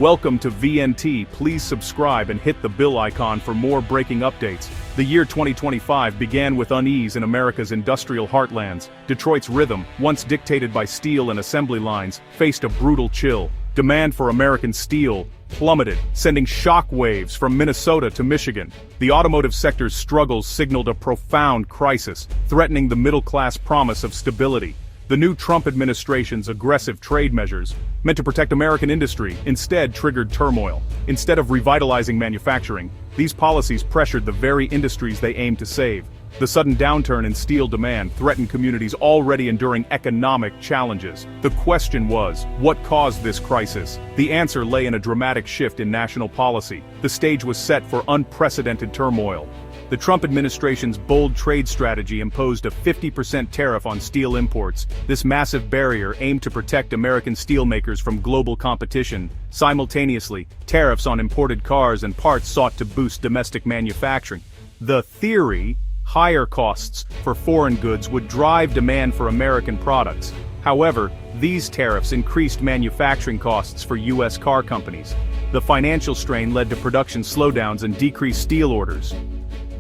Welcome to VNT. Please subscribe and hit the bell icon for more breaking updates. The year 2025 began with unease in America's industrial heartlands. Detroit's rhythm, once dictated by steel and assembly lines, faced a brutal chill. Demand for American steel plummeted, sending shock waves from Minnesota to Michigan. The automotive sector's struggles signaled a profound crisis, threatening the middle-class promise of stability. The new Trump administration's aggressive trade measures, meant to protect American industry, instead triggered turmoil. Instead of revitalizing manufacturing, these policies pressured the very industries they aimed to save. The sudden downturn in steel demand threatened communities already enduring economic challenges. The question was, what caused this crisis? The answer lay in a dramatic shift in national policy. The stage was set for unprecedented turmoil. The Trump administration's bold trade strategy imposed a 50% tariff on steel imports. This massive barrier aimed to protect American steelmakers from global competition. Simultaneously, tariffs on imported cars and parts sought to boost domestic manufacturing. The theory, higher costs for foreign goods would drive demand for American products. However, these tariffs increased manufacturing costs for U.S. car companies. The financial strain led to production slowdowns and decreased steel orders.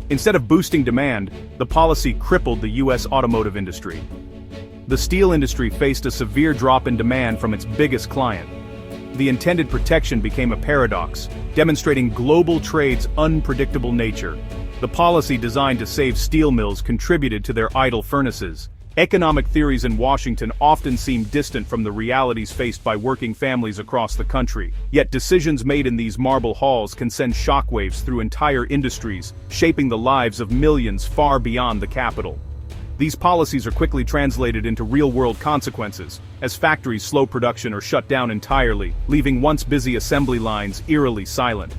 Instead of boosting demand, the policy crippled the U.S. automotive industry. The steel industry faced a severe drop in demand from its biggest client. The intended protection became a paradox, demonstrating global trade's unpredictable nature. The policy designed to save steel mills contributed to their idle furnaces. Economic theories in Washington often seem distant from the realities faced by working families across the country. Yet decisions made in these marble halls can send shockwaves through entire industries, shaping the lives of millions far beyond the capital. These policies are quickly translated into real-world consequences, as factories slow production or shut down entirely, leaving once busy assembly lines eerily silent.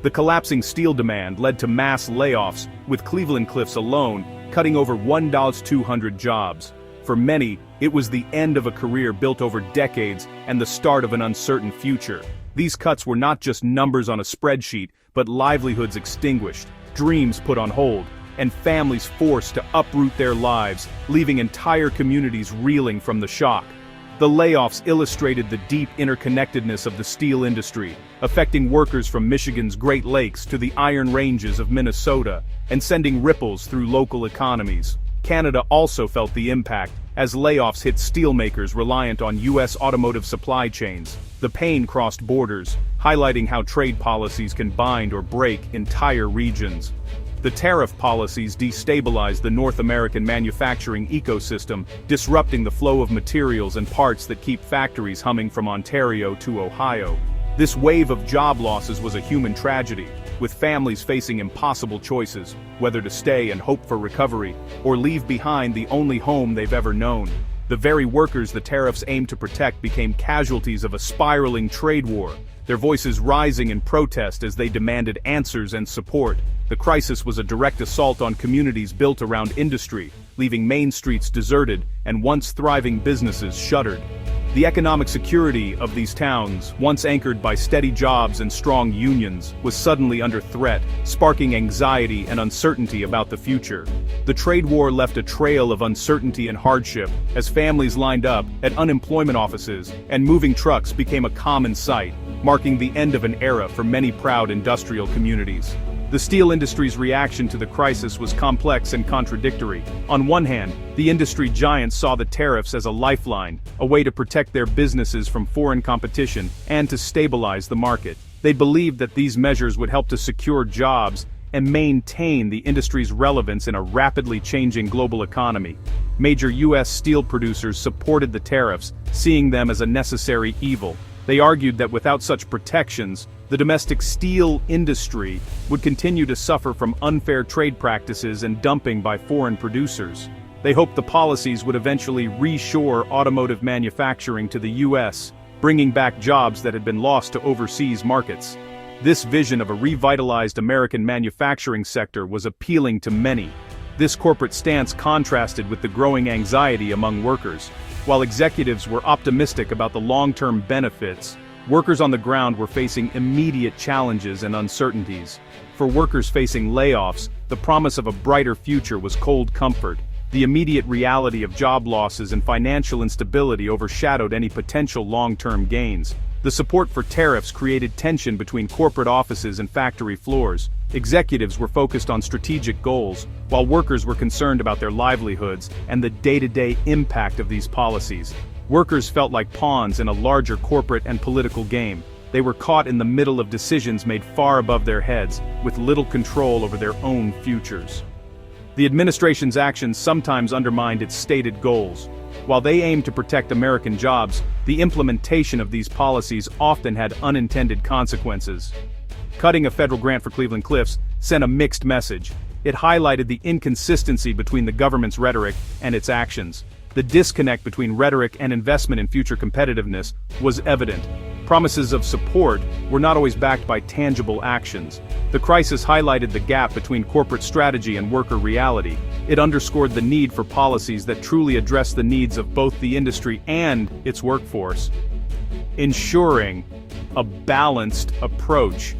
The collapsing steel demand led to mass layoffs, with Cleveland-Cliffs alone cutting over 1,200 jobs. For many, it was the end of a career built over decades and the start of an uncertain future. These cuts were not just numbers on a spreadsheet, but livelihoods extinguished, dreams put on hold, and families forced to uproot their lives, leaving entire communities reeling from the shock. The layoffs illustrated the deep interconnectedness of the steel industry, affecting workers from Michigan's Great Lakes to the Iron Ranges of Minnesota, and sending ripples through local economies. Canada also felt the impact, as layoffs hit steelmakers reliant on U.S. automotive supply chains. The pain crossed borders, highlighting how trade policies can bind or break entire regions. The tariff policies destabilized the North American manufacturing ecosystem, disrupting the flow of materials and parts that keep factories humming from Ontario to Ohio. This wave of job losses was a human tragedy, with families facing impossible choices, whether to stay and hope for recovery, or leave behind the only home they've ever known. The very workers the tariffs aimed to protect became casualties of a spiraling trade war, their voices rising in protest as they demanded answers and support. The crisis was a direct assault on communities built around industry, leaving main streets deserted and once thriving businesses shuttered. The economic security of these towns, once anchored by steady jobs and strong unions, was suddenly under threat, sparking anxiety and uncertainty about the future. The trade war left a trail of uncertainty and hardship, as families lined up at unemployment offices and moving trucks became a common sight, marking the end of an era for many proud industrial communities. The steel industry's reaction to the crisis was complex and contradictory. On one hand, the industry giants saw the tariffs as a lifeline, a way to protect their businesses from foreign competition and to stabilize the market. They believed that these measures would help to secure jobs and maintain the industry's relevance in a rapidly changing global economy. Major U.S. steel producers supported the tariffs, seeing them as a necessary evil. They argued that without such protections, the domestic steel industry would continue to suffer from unfair trade practices and dumping by foreign producers. They hoped the policies would eventually reshore automotive manufacturing to the U.S., bringing back jobs that had been lost to overseas markets. This vision of a revitalized American manufacturing sector was appealing to many. This corporate stance contrasted with the growing anxiety among workers. While executives were optimistic about the long-term benefits, workers on the ground were facing immediate challenges and uncertainties. For workers facing layoffs, the promise of a brighter future was cold comfort. The immediate reality of job losses and financial instability overshadowed any potential long-term gains. The support for tariffs created tension between corporate offices and factory floors. Executives were focused on strategic goals, while workers were concerned about their livelihoods and the day-to-day impact of these policies. Workers felt like pawns in a larger corporate and political game. They were caught in the middle of decisions made far above their heads, with little control over their own futures. The administration's actions sometimes undermined its stated goals. While they aimed to protect American jobs, the implementation of these policies often had unintended consequences. Cutting a federal grant for Cleveland Cliffs sent a mixed message. It highlighted the inconsistency between the government's rhetoric and its actions. The disconnect between rhetoric and investment in future competitiveness was evident. Promises of support were not always backed by tangible actions. The crisis highlighted the gap between corporate strategy and worker reality. It underscored the need for policies that truly address the needs of both the industry and its workforce, ensuring a balanced approach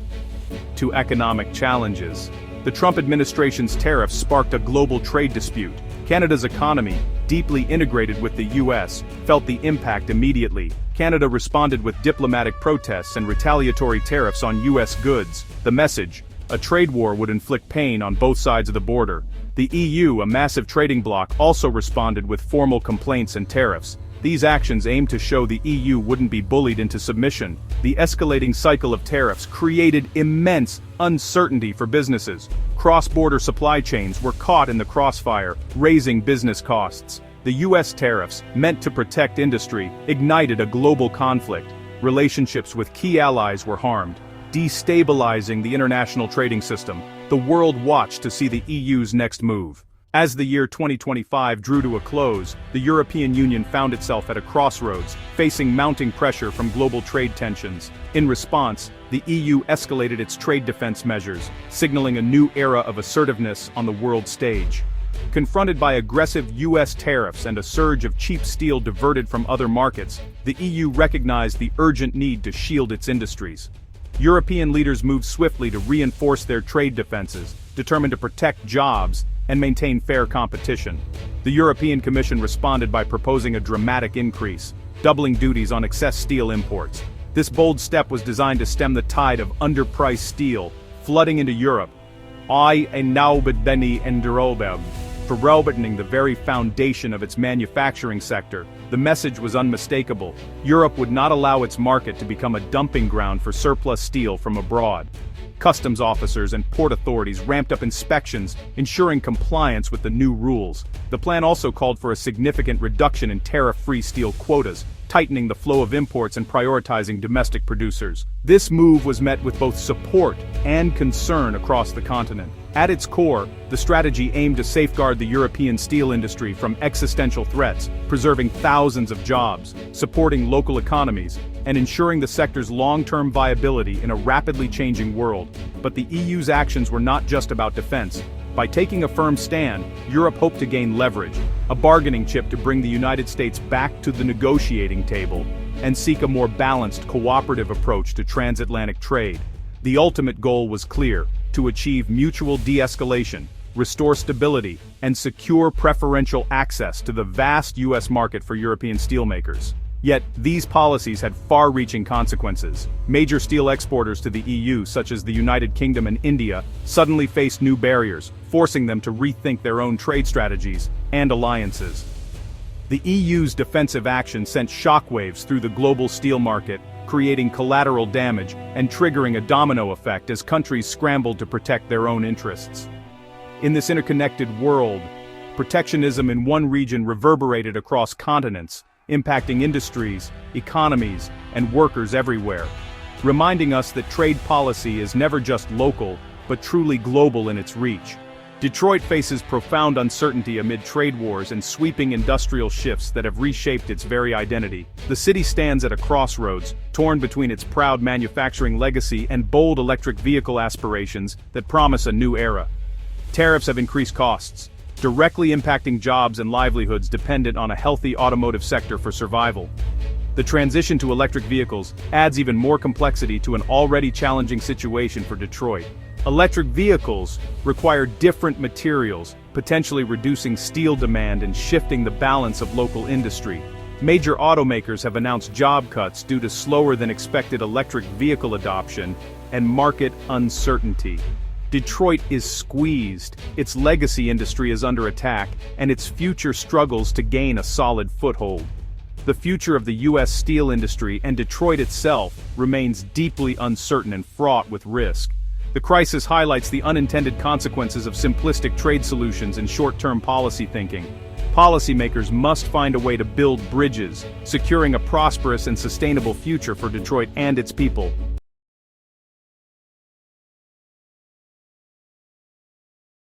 to economic challenges. The Trump administration's tariffs sparked a global trade dispute. Canada's economy, deeply integrated with the U.S., felt the impact immediately. Canada responded with diplomatic protests and retaliatory tariffs on U.S. goods. The message: a trade war would inflict pain on both sides of the border. The EU, a massive trading bloc, also responded with formal complaints and tariffs. These actions aimed to show the EU wouldn't be bullied into submission. The escalating cycle of tariffs created immense uncertainty for businesses. Cross-border supply chains were caught in the crossfire, raising business costs. The U.S. tariffs, meant to protect industry, ignited a global conflict. Relationships with key allies were harmed, destabilizing the international trading system. The world watched to see the EU's next move. As the year 2025 drew to a close, the European Union found itself at a crossroads, facing mounting pressure from global trade tensions. In response, the EU escalated its trade defense measures, signaling a new era of assertiveness on the world stage. Confronted by aggressive U.S. tariffs and a surge of cheap steel diverted from other markets, the EU recognized the urgent need to shield its industries. European leaders moved swiftly to reinforce their trade defenses, determined to protect jobs and maintain fair competition. The European Commission responded by proposing a dramatic increase, doubling duties on excess steel imports. This bold step was designed to stem the tide of underpriced steel flooding into Europe. Verroboting the very foundation of its manufacturing sector, the message was unmistakable. Europe would not allow its market to become a dumping ground for surplus steel from abroad. Customs officers and port authorities ramped up inspections, ensuring compliance with the new rules. The plan also called for a significant reduction in tariff-free steel quotas, tightening the flow of imports and prioritizing domestic producers. This move was met with both support and concern across the continent. At its core, the strategy aimed to safeguard the European steel industry from existential threats, preserving thousands of jobs, supporting local economies, and ensuring the sector's long-term viability in a rapidly changing world. But the EU's actions were not just about defense. By taking a firm stand, Europe hoped to gain leverage, a bargaining chip to bring the United States back to the negotiating table, and seek a more balanced, cooperative approach to transatlantic trade. The ultimate goal was clear: to achieve mutual de-escalation, restore stability, and secure preferential access to the vast U.S. market for European steelmakers. Yet, these policies had far-reaching consequences. Major steel exporters to the EU, such as the United Kingdom and India, suddenly faced new barriers, forcing them to rethink their own trade strategies and alliances. The EU's defensive action sent shockwaves through the global steel market, creating collateral damage and triggering a domino effect as countries scrambled to protect their own interests. In this interconnected world, protectionism in one region reverberated across continents, impacting industries, economies, and workers everywhere, reminding us that trade policy is never just local, but truly global in its reach. Detroit faces profound uncertainty amid trade wars and sweeping industrial shifts that have reshaped its very identity. The city stands at a crossroads, torn between its proud manufacturing legacy and bold electric vehicle aspirations that promise a new era. Tariffs have increased costs, directly impacting jobs and livelihoods dependent on a healthy automotive sector for survival. The transition to electric vehicles adds even more complexity to an already challenging situation for Detroit. Electric vehicles require different materials, potentially reducing steel demand and shifting the balance of local industry. Major automakers have announced job cuts due to slower than expected electric vehicle adoption and market uncertainty. Detroit is squeezed, its legacy industry is under attack, and its future struggles to gain a solid foothold. The future of the U.S. steel industry and Detroit itself remains deeply uncertain and fraught with risk. The crisis highlights the unintended consequences of simplistic trade solutions and short-term policy thinking. Policymakers must find a way to build bridges, securing a prosperous and sustainable future for Detroit and its people.